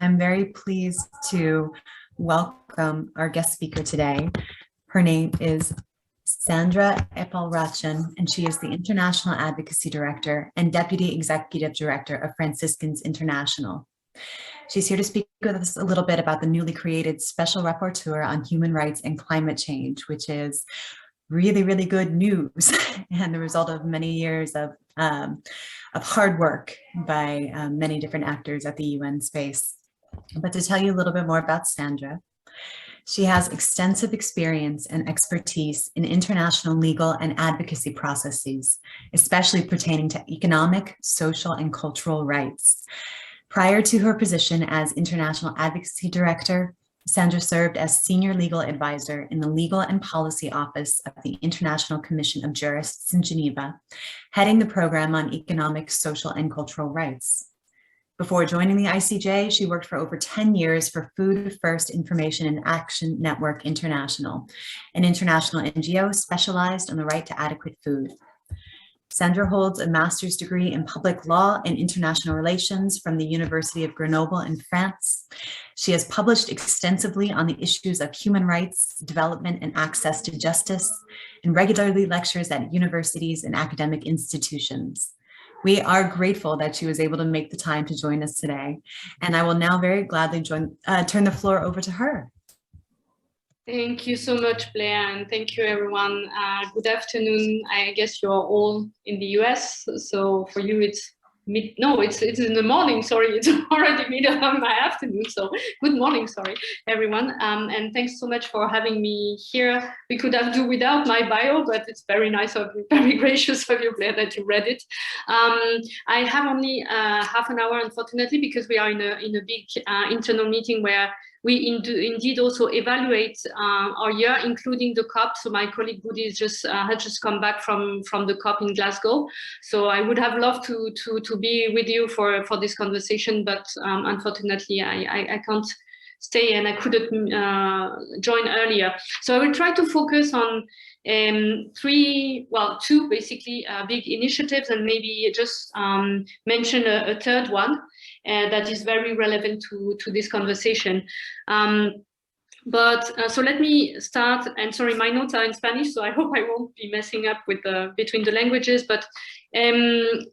I'm very pleased to welcome our guest speaker today. Her name is Sandra Applerachen, and she is the International Advocacy Director and Deputy Executive Director of Franciscans International. She's here to speak with us a little bit about the newly created Special Rapporteur on Human Rights and Climate Change, which is really, really good news and the result of many years of hard work by many different actors at the UN space. But to tell you a little bit more about Sandra, she has extensive experience and expertise in international legal and advocacy processes, especially pertaining to economic, social, and cultural rights. Prior to her position as International Advocacy Director, Sandra served as Senior Legal Advisor in the Legal and Policy Office of the International Commission of Jurists in Geneva, heading the program on economic, social, and cultural rights. Before joining the ICJ, she worked for over 10 years for Food First Information and Action Network International, an international NGO specialized on the right to adequate food. Sandra holds a master's degree in public law and international relations from the University of Grenoble in France. She has published extensively on the issues of human rights, development, and access to justice, and regularly lectures at universities and academic institutions. We are grateful that she was able to make the time to join us today, and I will now very gladly turn the floor over to her. Thank you so much, Blair, and thank you, everyone. Good afternoon. I guess you're all in the US, so for you it's it's in the morning. Sorry, it's already middle of my afternoon. So good morning, sorry, everyone. And thanks so much for having me here. We could have done without my bio, but it's very nice of you, very gracious of you, Blair, that you read it. I have only half an hour, unfortunately, because we are in a big internal meeting where we indeed also evaluate our year, including the COP. So my colleague Woody has just come back from the COP in Glasgow. So I would have loved to be with you for this conversation, but unfortunately I can't stay and I couldn't join earlier. So I will try to focus on two basically big initiatives, and maybe just mention a third one that is very relevant to this conversation. So let me start, and sorry, my notes are in Spanish, so I hope I won't be messing up with between the languages. But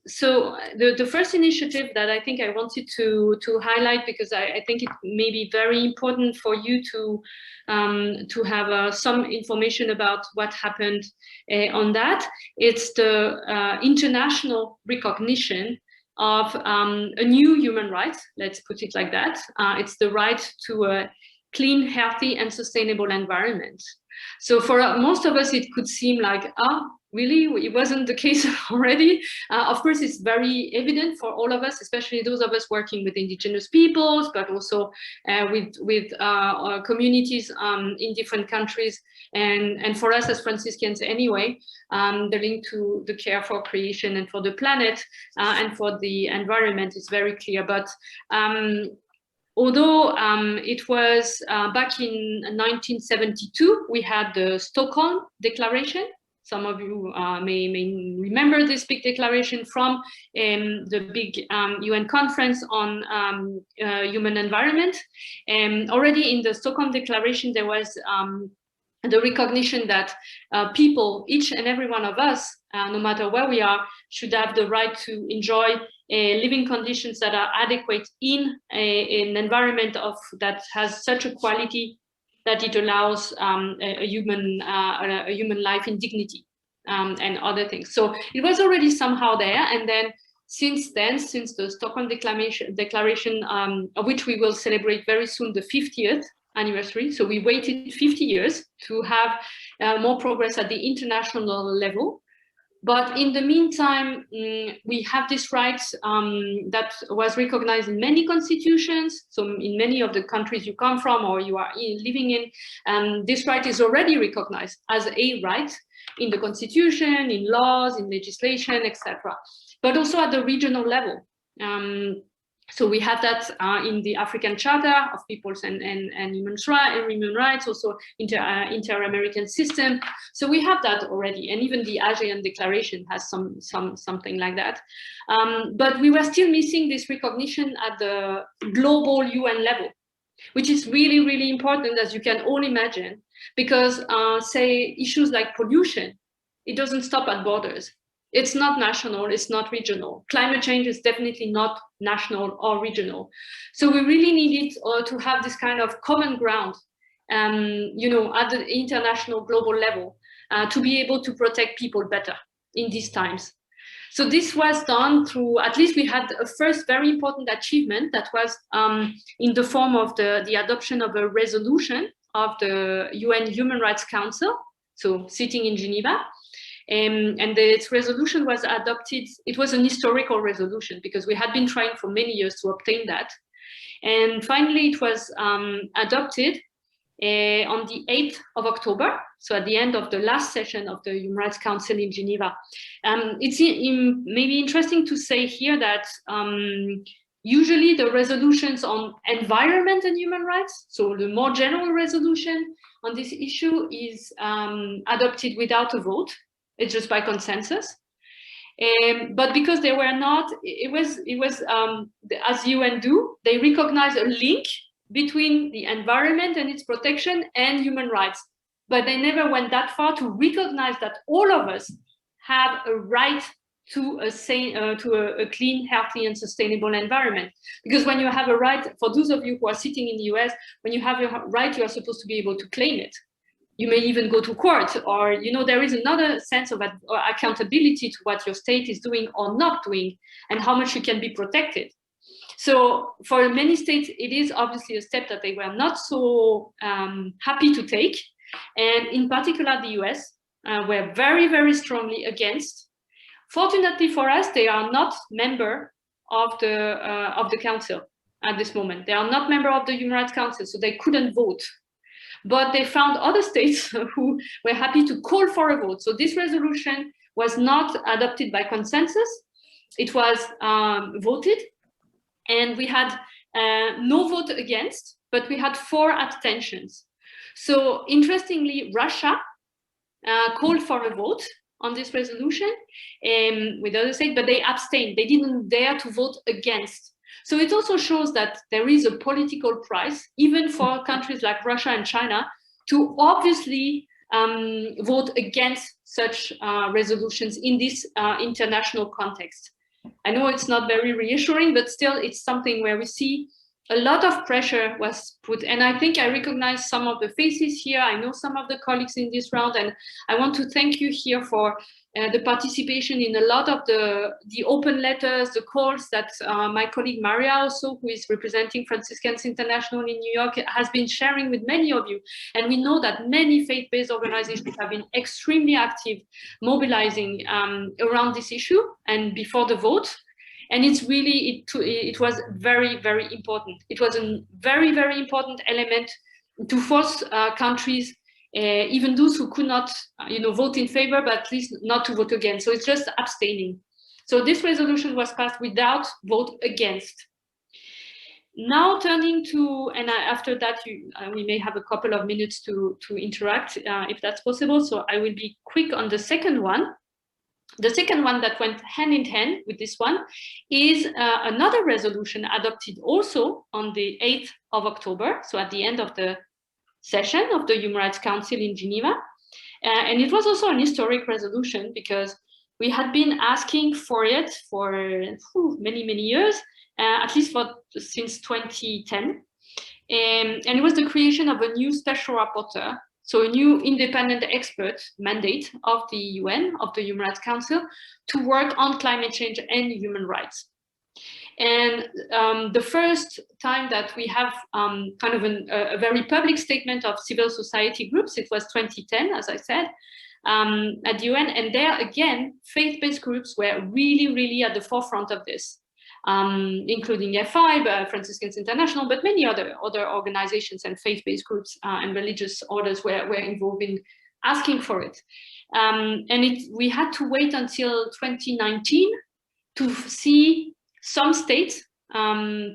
so the first initiative that I think I wanted to highlight, because I think it may be very important for you to have some information about what happened on that. It's the international recognition of a new human right, let's put it like that. It's the right to a clean, healthy, and sustainable environment. So for most of us, it could seem like, really? It wasn't the case already. Of course, it's very evident for all of us, especially those of us working with indigenous peoples, but also with communities in different countries. And for us as Franciscans anyway, the link to the care for creation and for the planet and for the environment is very clear. But although it was back in 1972, we had the Stockholm Declaration. Some of you may remember this big declaration from the big UN conference on human environment. And already in the Stockholm Declaration, there was the recognition that people, each and every one of us, no matter where we are, should have the right to enjoy living conditions that are adequate in an environment that has such a quality that it allows a human life in dignity and other things. So it was already somehow there, and then since the Stockholm Declaration, of which we will celebrate very soon the 50th anniversary. So we waited 50 years to have more progress at the international level. But in the meantime, we have this right that was recognized in many constitutions. So in many of the countries you come from or you are living in, this right is already recognized as a right in the constitution, in laws, in legislation, etc. But also at the regional level. So we have that in the African Charter of Peoples and Human Rights, also inter-American system. So we have that already, and even the ASEAN Declaration has something like that. But we were still missing this recognition at the global UN level, which is really, really important, as you can all imagine, because say issues like pollution, it doesn't stop at borders. It's not national, it's not regional. Climate change is definitely not national or regional. So we really needed to have this kind of common ground, you know, at the international global level to be able to protect people better in these times. So this was done through, at least we had a first very important achievement that was in the form of the adoption of a resolution of the UN Human Rights Council, so sitting in Geneva. And its resolution was adopted. It was an historical resolution because we had been trying for many years to obtain that. And finally, it was adopted on the 8th of October, so at the end of the last session of the Human Rights Council in Geneva. It's maybe interesting to say here that usually the resolutions on environment and human rights, so the more general resolution on this issue is adopted without a vote. It's just by consensus. But because they were not, it was as UN do, they recognize a link between the environment and its protection and human rights. But they never went that far to recognize that all of us have a right to a clean, healthy, and sustainable environment. Because when you have a right, for those of you who are sitting in the US, when you have a right, you are supposed to be able to claim it. You may even go to court, or, you know, there is another sense of accountability to what your state is doing or not doing and how much you can be protected. So for many states, it is obviously a step that they were not so happy to take. And in particular, the US were very, very strongly against. Fortunately for us, they are not member of the council at this moment. They are not member of the Human Rights Council, so they couldn't vote. But they found other states who were happy to call for a vote. So this resolution was not adopted by consensus. It was voted, and we had no vote against, but we had 4 abstentions. So interestingly, Russia called for a vote on this resolution with other states, but they abstained. They didn't dare to vote against. So it also shows that there is a political price, even for countries like Russia and China, to obviously vote against such resolutions in this international context. I know it's not very reassuring, but still it's something where we see a lot of pressure was put. And I think I recognize some of the faces here. I know some of the colleagues in this round, and I want to thank you here for the participation in a lot of the open letters, the calls that my colleague Maria also, who is representing Franciscans International in New York, has been sharing with many of you. And we know that many faith-based organizations have been extremely active, mobilizing around this issue and before the vote. And it's really, it was very, very important. It was a very, very important element to force countries, even those who could not, vote in favor, but at least not to vote against. So it's just abstaining. So this resolution was passed without vote against. Now turning to, and after that, we may have a couple of minutes to interact, if that's possible. So I will be quick on the second one. The second one that went hand in hand with this one is another resolution adopted also on the 8th of October, so at the end of the session of the Human Rights Council in Geneva. And it was also an historic resolution because we had been asking for it for many, many years, at least since 2010. And it was the creation of a new special rapporteur, so a new independent expert mandate of the UN, of the Human Rights Council, to work on climate change and human rights. And the first time that we have kind of a very public statement of civil society groups, it was 2010, as I said, at the UN. And there, again, faith-based groups were really, really at the forefront of this, including FI, Franciscans International, but many other organizations and faith-based groups and religious orders were involved in asking for it. And we had to wait until 2019 to see some states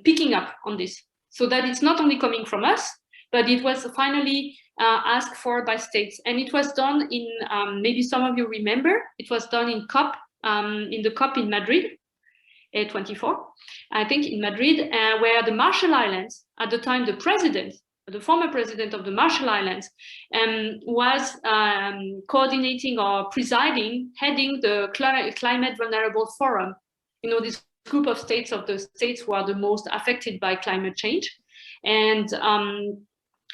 picking up on this, so that it's not only coming from us, but it was finally asked for by states. And it was done in, maybe some of you remember, it was done in COP, in the COP in Madrid, 24, I think, in Madrid, where the Marshall Islands, at the time, the former president of the Marshall Islands, was coordinating or presiding, heading the Climate Vulnerable Forum. You know, this group of states, the states who are the most affected by climate change. And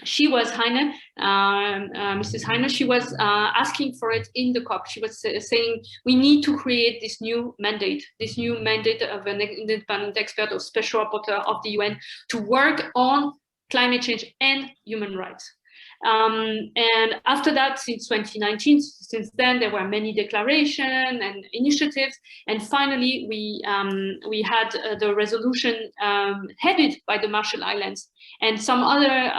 she was, Mrs. Heine, she was asking for it in the COP. She was saying, we need to create this new mandate of an independent expert or special rapporteur of the UN to work on climate change and human rights. And after that, since 2019, since then, there were many declarations and initiatives. And finally, we had the resolution headed by the Marshall Islands and some other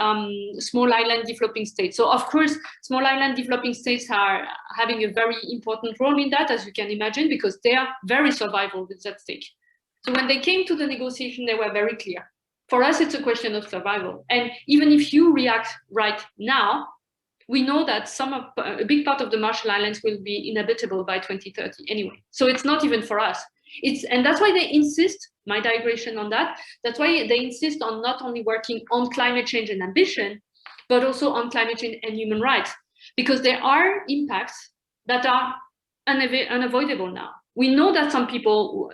small island developing states. So, of course, small island developing states are having a very important role in that, as you can imagine, because they are very survival with that stake. So when they came to the negotiation, they were very clear. For us, it's a question of survival. And even if you react right now, we know that a big part of the Marshall Islands will be inhabitable by 2030 anyway. So it's not even for us. And that's why they insist, my digression on that, that's why they insist on not only working on climate change and ambition, but also on climate change and human rights, because there are impacts that are unavoidable now. We know that some people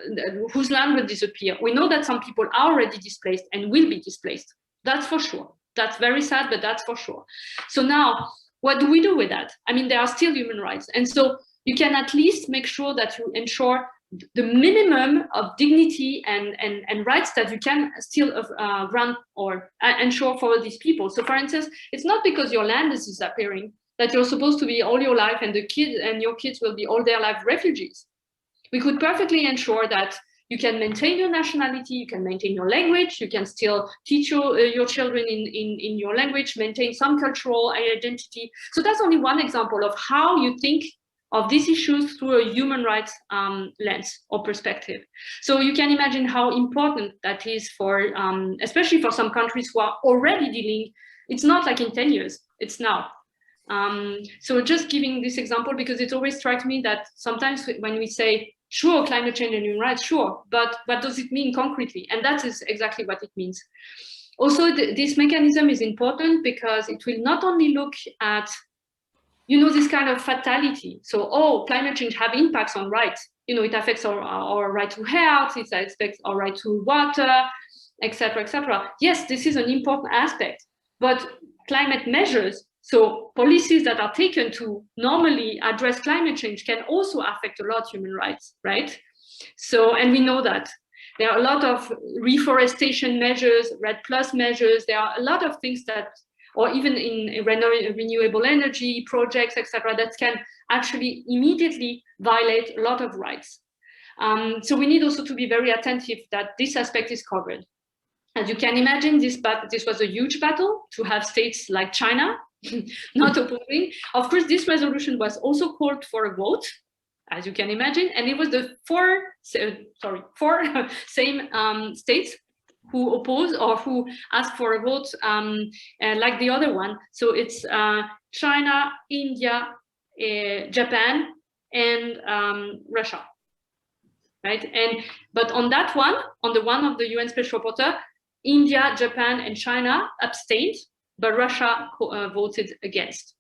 whose land will disappear. We know that some people are already displaced and will be displaced. That's for sure. That's very sad, but that's for sure. So now, what do we do with that? I mean, there are still human rights. And so you can at least make sure that you ensure the minimum of dignity and rights that you can still grant or ensure for these people. So for instance, it's not because your land is disappearing that you're supposed to be all your life and your kids will be all their life refugees. We could perfectly ensure that you can maintain your nationality, you can maintain your language, you can still teach your children in your language, maintain some cultural identity. So that's only one example of how you think of these issues through a human rights lens or perspective. So you can imagine how important that is for, especially for some countries who are already dealing, it's not like in 10 years, it's now. So just giving this example, because it always strikes me that sometimes when we say, sure, climate change and human rights, sure, but what does it mean concretely? And that is exactly what it means. Also, this mechanism is important because it will not only look at, you know, this kind of fatality. So, oh, climate change have impacts on rights. You know, it affects our right to health, it affects our right to water, etc., etc. Yes, this is an important aspect, but climate measures, so policies that are taken to normally address climate change can also affect a lot of human rights, right? So, and we know that there are a lot of reforestation measures, REDD+ measures, there are a lot of things that, or even in renewable energy projects, etc., that can actually immediately violate a lot of rights. So we need also to be very attentive that this aspect is covered. As you can imagine, this was a huge battle to have states like China not opposing. Of course, this resolution was also called for a vote, as you can imagine, and it was the four same states who opposed or who asked for a vote like the other one. So it's China, India, Japan, and Russia, right? But on that one, on the one of the UN Special Rapporteur, India, Japan, and China abstained, but Russia voted against.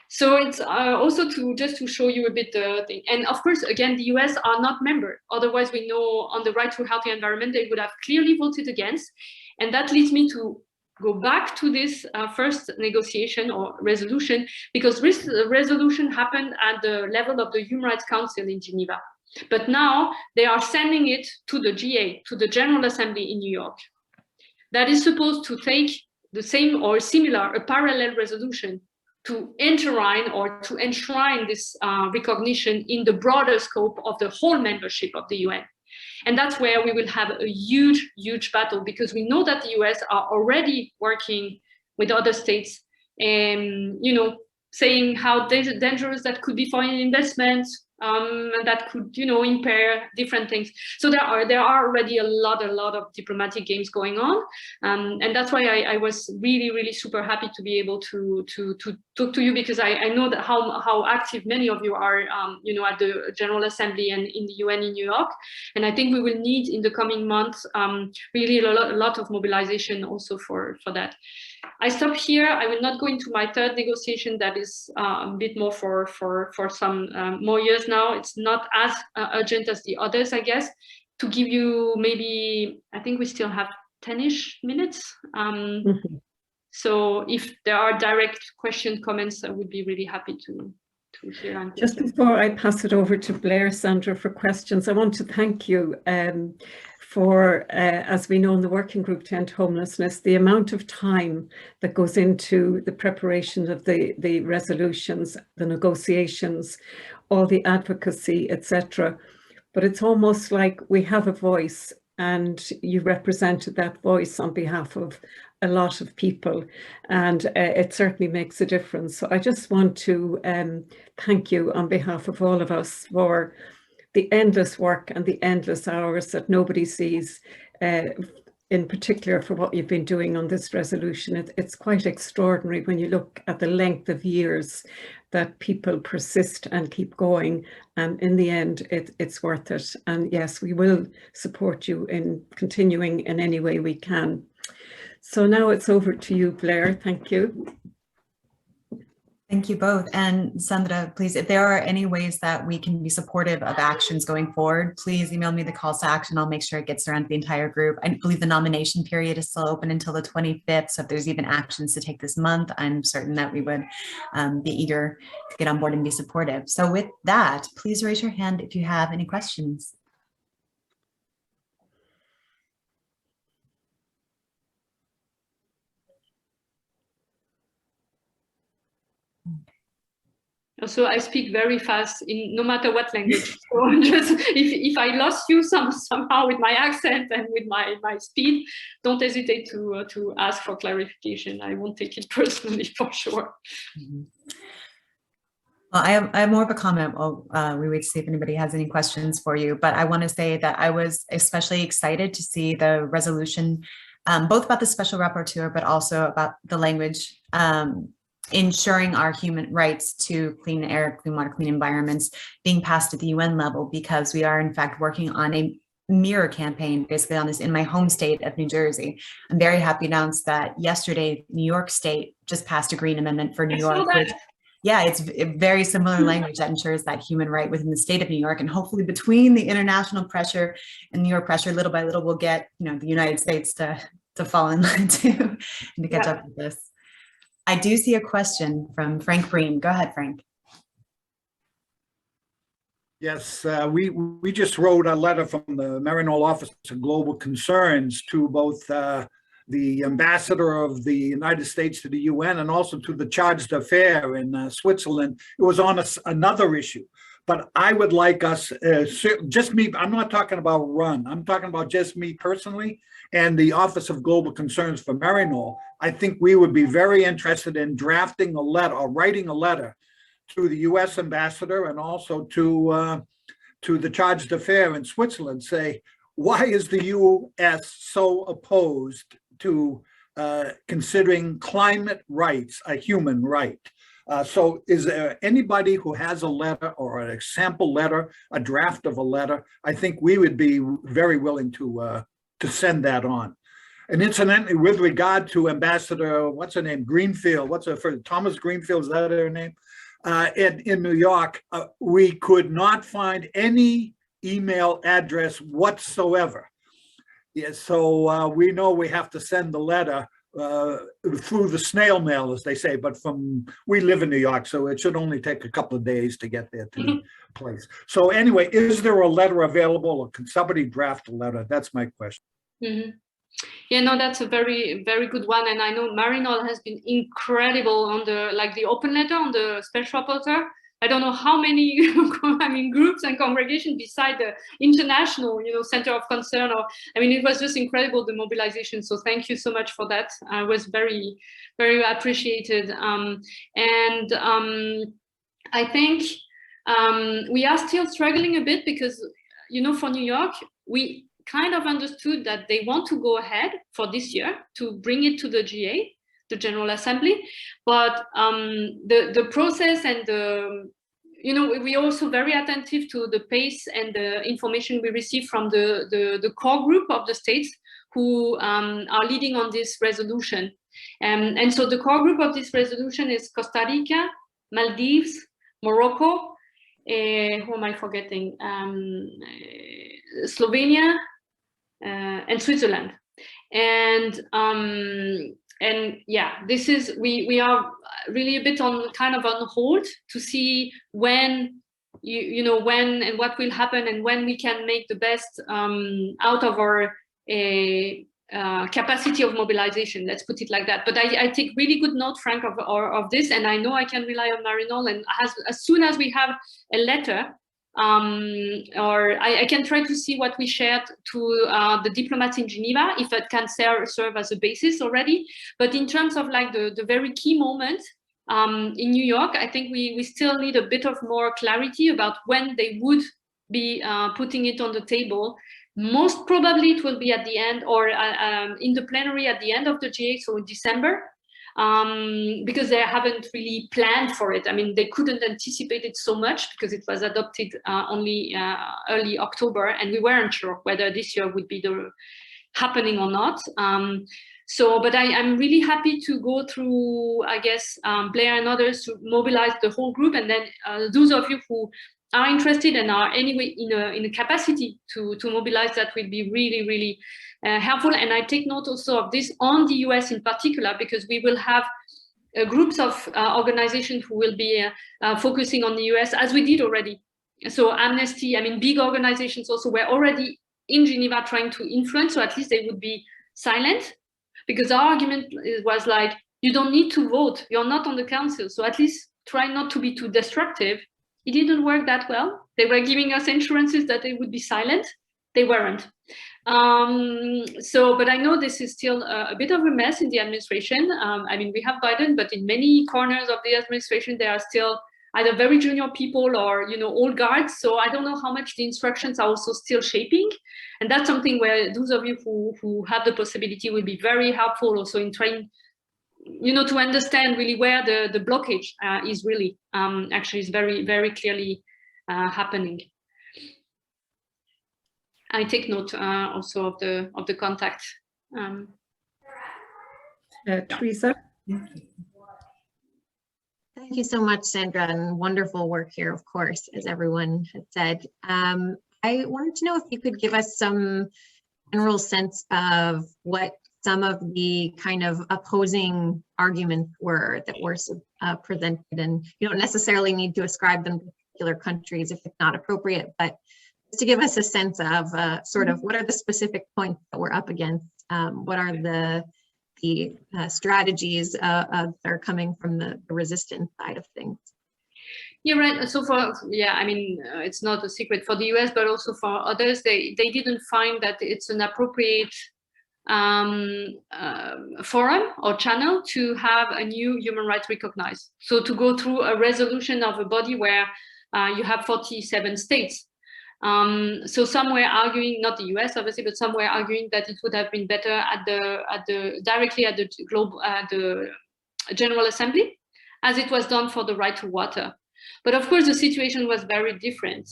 So it's also just to show you a bit the thing. And of course, again, the US are not member. Otherwise, we know on the right to a healthy environment, they would have clearly voted against. And that leads me to go back to this first negotiation or resolution, because this resolution happened at the level of the Human Rights Council in Geneva. But now they are sending it to the GA, to the General Assembly in New York. That is supposed to take the same or similar, a parallel resolution to enshrine this recognition in the broader scope of the whole membership of the UN. And that's where we will have a huge, huge battle, because we know that the US are already working with other states and, you know, saying how dangerous that could be for investments, and that could, impair different things. So there are already a lot of diplomatic games going on, and that's why I was really super happy to be able to talk to you, because I know that how active many of you are, at the General Assembly and in the UN in New York, and I think we will need in the coming months really a lot of mobilization also for that. I stop here. I will not go into my third negotiation. That is a bit more for some more years now. It's not as urgent as the others, I guess. To give you maybe, I think we still have 10-ish minutes. So if there are direct questions, comments, I would be really happy to hear. Just before I pass it over to Blair, Sandra, for questions, I want to thank you for, as we know in the Working Group to End Homelessness, the amount of time that goes into the preparation of the resolutions, the negotiations, all the advocacy, etc. But it's almost like we have a voice, and you represented that voice on behalf of a lot of people, and it certainly makes a difference. So I just want to thank you on behalf of all of us for the endless work and the endless hours that nobody sees, in particular for what you've been doing on this resolution. It's quite extraordinary when you look at the length of years that people persist and keep going, and in the end it's worth it. And yes, we will support you in continuing in any way we can. So now it's over to you, Blair. Thank you. Thank you both. And Sandra, please, if there are any ways that we can be supportive of actions going forward, please email me the calls to action. I'll make sure it gets around to the entire group. I believe the nomination period is still open until the 25th. So if there's even actions to take this month, I'm certain that we would be eager to get on board and be supportive. So with that, please raise your hand if you have any questions. So I speak very fast in no matter what language. So just if I lost you somehow with my accent and with my speed, don't hesitate to ask for clarification. I won't take it personally, for sure. Well, I have more of a comment while we wait to see if anybody has any questions for you. But I want to say that I was especially excited to see the resolution, both about the special rapporteur, but also about the language ensuring our human rights to clean air, clean water, clean environments being passed at the UN level, because we are in fact working on a mirror campaign basically on this in my home state of New Jersey. I'm very happy to announce that yesterday, New York State just passed a green amendment for New York, which, yeah, it's a very similar language that ensures that human right within the state of New York. And hopefully between the international pressure and New York pressure, little by little, we'll get, the United States to fall in line too, and to catch up with this. I do see a question from Frank Breen. Go ahead, Frank. Yes, we just wrote a letter from the Maryknoll Office of Global Concerns to both the ambassador of the United States to the UN and also to the Charge d'Affaires in Switzerland. It was on another issue, but I would like us, just me, I'm not talking about RUN, I'm talking about just me personally and the Office of Global Concerns for Maryknoll. I think we would be very interested in drafting a letter or writing a letter to the US ambassador and also to the Charge d'Affaires in Switzerland, say, why is the US so opposed to considering climate rights a human right? So is there anybody who has a letter or a sample letter, a draft of a letter? I think we would be very willing to send that on. And incidentally, with regard to Ambassador, what's her name, Greenfield, Thomas Greenfield, is that her name? In New York, we could not find any email address whatsoever. Yeah, so we know we have to send the letter through the snail mail, as they say, but we live in New York, so it should only take a couple of days to get there to the place. So anyway, is there a letter available, or can somebody draft a letter? That's my question. Mm-hmm. Yeah, no, that's a very, very good one. And I know Maryknoll has been incredible on the open letter on the special rapporteur. I don't know how many groups and congregations beside the international, center of concern. It was just incredible, the mobilization. So thank you so much for that. I was very, very appreciated. I think We are still struggling a bit because, you know, for New York, we kind of understood that they want to go ahead for this year to bring it to the GA, the General Assembly, but the process and the, you know, we're also very attentive to the pace and the information we receive from the core group of the states who are leading on this resolution. And so the core group of this resolution is Costa Rica, Maldives, Morocco, who am I forgetting? Slovenia and Switzerland. And yeah, this is, we are really a bit on kind of on hold to see when, you know, when and what will happen and when we can make the best out of our capacity of mobilization, let's put it like that. But I take really good note, Frank, of this, and I know I can rely on Marinol, and as soon as we have a letter, or I can try to see what we shared to the diplomats in Geneva, if it can serve as a basis already. But in terms of like the very key moment in New York, I think we still need a bit of more clarity about when they would be putting it on the table. Most probably it will be at the end, or in the plenary at the end of the GA, so in December, because they haven't really planned for it. I mean, they couldn't anticipate it so much because it was adopted only early October, and we weren't sure whether this year would be happening or not. But I'm really happy to go through, I guess, Blair and others to mobilize the whole group, and then those of you who are interested and are anyway in a capacity to mobilize, that will be really, really helpful. And I take note also of this on the US in particular, because we will have groups of organizations who will be focusing on the US, as we did already. So Amnesty, I mean, big organizations also were already in Geneva trying to influence, so at least they would be silent, because our argument was like, you don't need to vote, you're not on the council, so at least try not to be too destructive. It didn't work that well. They were giving us assurances that they would be silent. They weren't. But I know this is still a bit of a mess in the administration. I mean, we have Biden, but in many corners of the administration, there are still either very junior people or, you know, old guards. So I don't know how much the instructions are also still shaping. And that's something where those of you who have the possibility will be very helpful also in trying, you know, to understand really where the blockage is really actually is very, very clearly happening. I take note also of the contact. Teresa. Thank you so much, Sandra, and wonderful work here, of course, as everyone had said. I wanted to know if you could give us some general sense of what some of the kind of opposing arguments were that were presented, and you don't necessarily need to ascribe them to particular countries if it's not appropriate, but just to give us a sense of sort of what are the specific points that we're up against, what are the strategies that are coming from the resistance side of things. You're right. So I mean, it's not a secret for the US, but also for others, they didn't find that it's an appropriate forum or channel to have a new human rights recognized. So to go through a resolution of a body where you have 47 states. So some were arguing, not the US obviously, but some were arguing that it would have been better directly at the General Assembly, as it was done for the right to water. But of course, the situation was very different.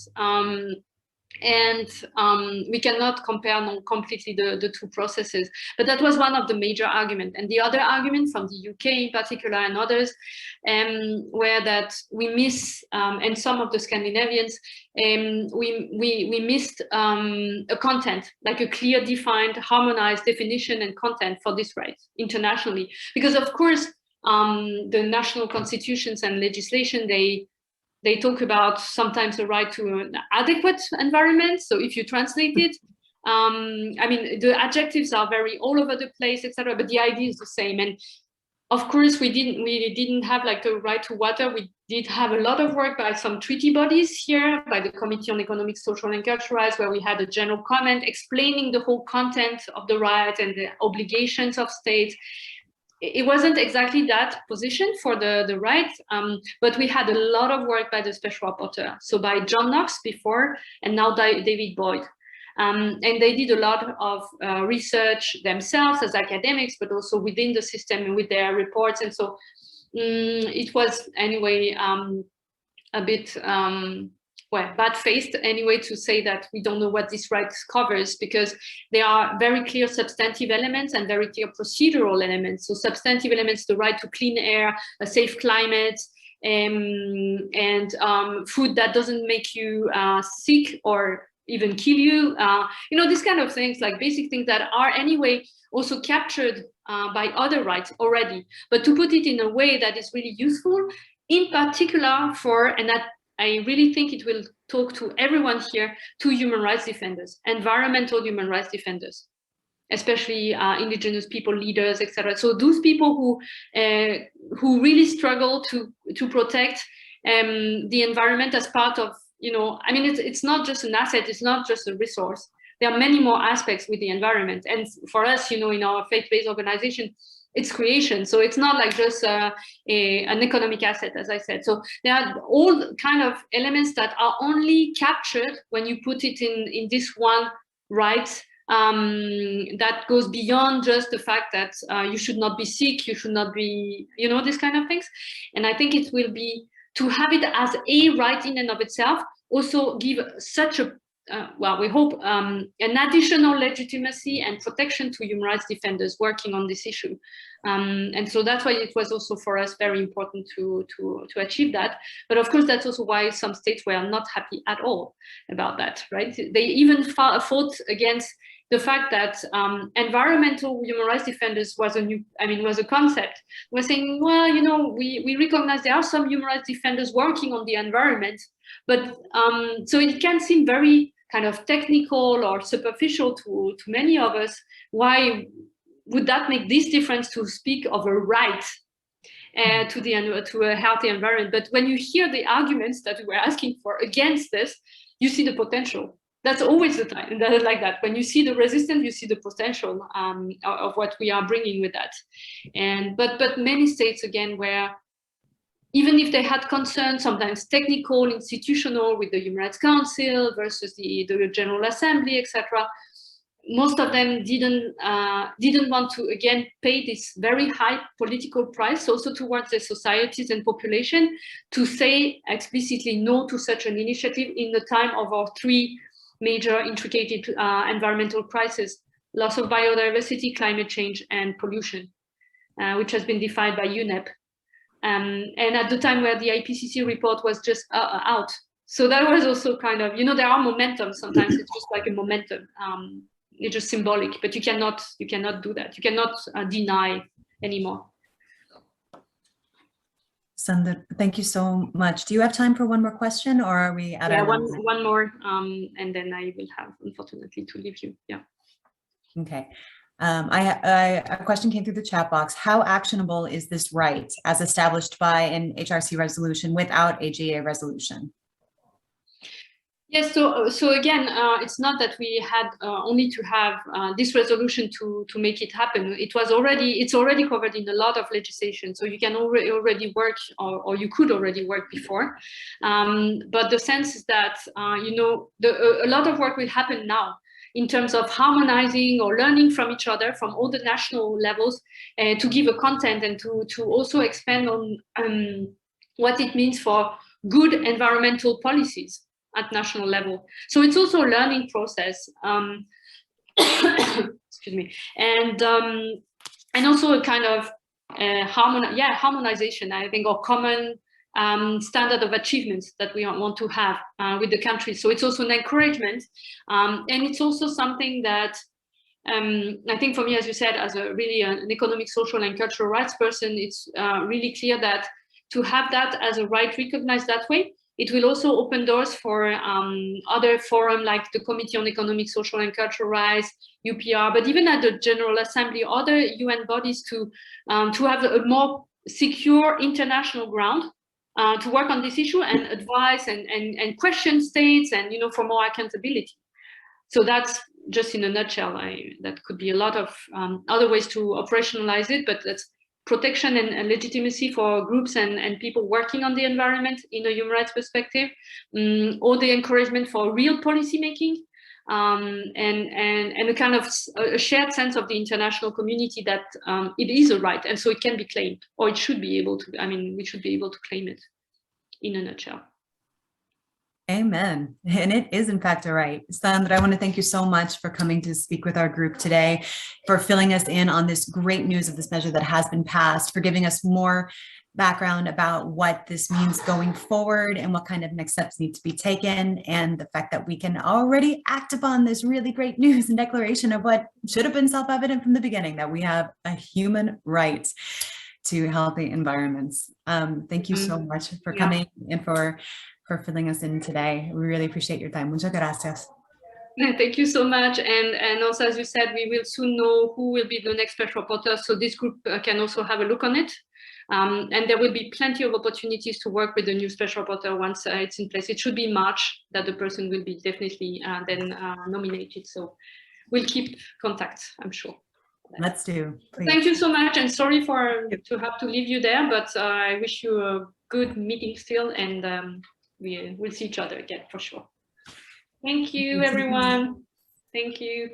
We cannot compare completely the two processes. But that was one of the major arguments. And the other argument from the UK in particular and others were that we miss, and some of the Scandinavians, we missed a content, like a clear, defined, harmonized definition and content for this right internationally. Because of course, the national constitutions and legislation, they talk about sometimes the right to an adequate environment. So if you translate it, I mean, the adjectives are very all over the place, etc. But the idea is the same. And of course, we didn't have like a right to water. We did have a lot of work by some treaty bodies here, by the Committee on Economic, Social and Cultural Rights, where we had a general comment explaining the whole content of the right and the obligations of states. it wasn't exactly that position for the right, but we had a lot of work by the special rapporteur. So by John Knox before, and now David Boyd. And they did a lot of research themselves as academics, but also within the system and with their reports. And so it was anyway a bit well, bad-faced anyway to say that we don't know what this right covers, because there are very clear substantive elements and very clear procedural elements. So substantive elements, the right to clean air, a safe climate, and food that doesn't make you sick or even kill you. You know, these kind of things, like basic things that are anyway also captured by other rights already, but to put it in a way that is really useful, in particular for, and that I really think it will talk to everyone here, to human rights defenders, environmental human rights defenders, especially indigenous people, leaders, etc. So those people who really struggle to protect the environment as part of, you know, I mean, it's not just an asset, it's not just a resource. There are many more aspects with the environment. And for us, you know, in our faith-based organization, it's creation. So it's not like just an economic asset, as I said. So there are all kind of elements that are only captured when you put it in this one right, that goes beyond just the fact that you should not be sick, you should not be, you know, these kind of things. And I think it will be, to have it as a right in and of itself, also give such a, well, we hope, an additional legitimacy and protection to human rights defenders working on this issue. And so that's why it was also for us very important to achieve that. But of course, that's also why some states were not happy at all about that, right? They even fought against the fact that environmental human rights defenders was a new, I mean, was a concept. We're saying, well, you know, we recognize there are some human rights defenders working on the environment, but so it can seem very kind of technical or superficial to many of us. Why would that make this difference to speak of a right to a healthy environment? But when you hear the arguments that we're asking for against this, you see the potential. That's always the time like that. When you see the resistance, you see the potential of what we are bringing with that. And but many states, again, where even if they had concerns, sometimes technical, institutional, with the Human Rights Council versus the General Assembly, etc., most of them didn't want to, again, pay this very high political price also towards their societies and population, to say explicitly no to such an initiative in the time of our three major intricate environmental crises: loss of biodiversity, climate change, and pollution, which has been defined by UNEP. And at the time where the IPCC report was just out. So that was also kind of, you know, there are momentum. Sometimes it's just like a momentum. It's just symbolic, but you cannot do that. You cannot deny anymore. Sandra, thank you so much. Do you have time for one more question, or are we at one more, and then I will have, unfortunately, to leave you. Yeah. Okay. A question came through the chat box. How actionable is this right as established by an HRC resolution without a GA resolution? Yes, so again, it's not that we had only to have this resolution to make it happen. It's already covered in a lot of legislation, so you can already work, or you could already work before. But the sense is that you know, a lot of work will happen now in terms of harmonizing or learning from each other from all the national levels, to give a content and to also expand on what it means for good environmental policies at national level. So it's also a learning process. Excuse me, and also a kind of harmonization, I think, or common standard of achievements that we want to have with the country. So it's also an encouragement, and it's also something that I think for me, as you said, as an economic, social, and cultural rights person, it's really clear that to have that as a right recognized that way, it will also open doors for other forums like the Committee on Economic, Social, and Cultural Rights, UPR, but even at the General Assembly, other UN bodies to have a more secure international ground to work on this issue and advise and question states, and, you know, for more accountability. So that's just in a nutshell. That could be a lot of other ways to operationalize it, but that's protection and legitimacy for groups and people working on the environment in a human rights perspective, or the encouragement for real policy making, and a kind of a shared sense of the international community that it is a right, and so it can be claimed, or it should be able to. I mean, we should be able to claim it, in a nutshell. Amen. And it is, in fact, a right. Sandra, I want to thank you so much for coming to speak with our group today, for filling us in on this great news of this measure that has been passed, for giving us more background about what this means going forward and what kind of next steps need to be taken, and the fact that we can already act upon this really great news and declaration of what should have been self-evident from the beginning, that we have a human right to healthy environments. Thank you so much for coming and for filling us in today. We really appreciate your time. Muchas gracias. Thank you so much. And also, as you said, we will soon know who will be the next special rapporteur, so this group can also have a look on it. And there will be plenty of opportunities to work with the new special rapporteur once it's in place. It should be in March that the person will be definitely then nominated. So we'll keep contact, I'm sure. Let's do. Please. Thank you so much, and sorry to have to leave you there, but I wish you a good meeting still, and we'll see each other again for sure. Thank you, everyone. Thank you.